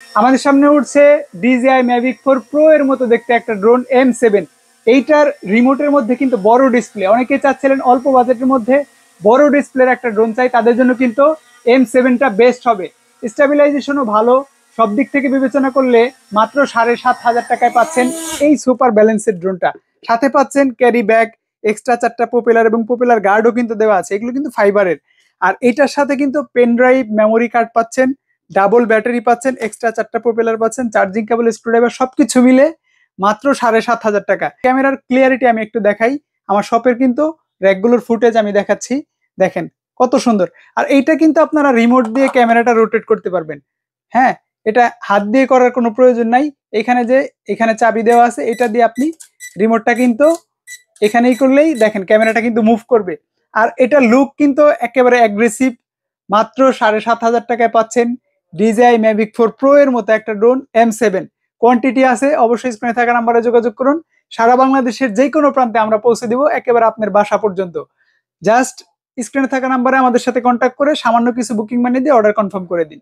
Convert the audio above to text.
আমাদের সামনে উঠছে DJI Mavic 4 Pro এর মতো দেখতে একটা ড্রোন M7। এইটার রিমোটের মধ্যে কিন্তু বড় ডিসপ্লে, অনেকে চাচ্ছিলেন অল্প বাজেটের মধ্যে বড় ডিসপ্লের একটা ড্রোন চাই, তাদের জন্য কিন্তু M7টা বেস্ট হবে। স্টেবিলাইজেশনও ভালো, সব দিক থেকে বিবেচনা করলে মাত্র 7,500 টাকায় পাচ্ছেন এই সুপার ব্যালেন্সের ড্রোনটা। সাথে পাচ্ছেন ক্যারি ব্যাগ, এক্সট্রা 4টা পপুলার এবং পপুলার গার্ডও কিন্তু দেওয়া আছে, এগুলো কিন্তু ফাইবারের। আর এটার সাথে কিন্তু পেন ড্রাইভ, মেমোরি কার্ড পাচ্ছেন, ডাবল ব্যাটারি পাচ্ছেন, এক্সট্রা 4টা পপুলার পাচ্ছেন, চার্জিং কেবল, স্ক্রুড্রাইভার, সবকিছু মিলে মাত্র 7,500 টাকা। ক্যামেরার ক্লিয়ারিটি আমি একটু দেখাই, আমার শপের কিন্তু র্যাকগুলোর ফুটেজ আমি দেখাচ্ছি, দেখেন কত সুন্দর। আর এইটা কিন্তু আপনারা রিমোট দিয়ে ক্যামেরাটা রোটেট করতে পারবেন। হ্যাঁ, এটা হাত দিয়ে করার কোনো প্রয়োজন নাই। এখানে চাবি দেওয়া আছে, এটা দিয়ে আপনি রিমোটটা কিন্তু এখানেই করলেই দেখেন ক্যামেরাটা কিন্তু মুভ করবে। আর এটা লুক কিন্তু একেবারে অ্যাগ্রেসিভ। মাত্র 7,500 টাকায় পাচ্ছেন DJI Mavic 4 Pro এর মতো একটা ড্রোন M7। কোয়ান্টিটি আছে, অবশ্যই স্ক্রিনে থাকা নাম্বারে যোগাযোগ করুন। সারা বাংলাদেশের যে কোনো প্রান্তে আমরা পৌঁছে দিব, একেবারে আপনার বাসা পর্যন্ত। জাস্ট স্ক্রিনে থাকা নাম্বারে আমাদের সাথে কন্ট্যাক্ট করে সামান্য কিছু বুকিং মানি দিয়ে অর্ডার কনফার্ম করে দিন।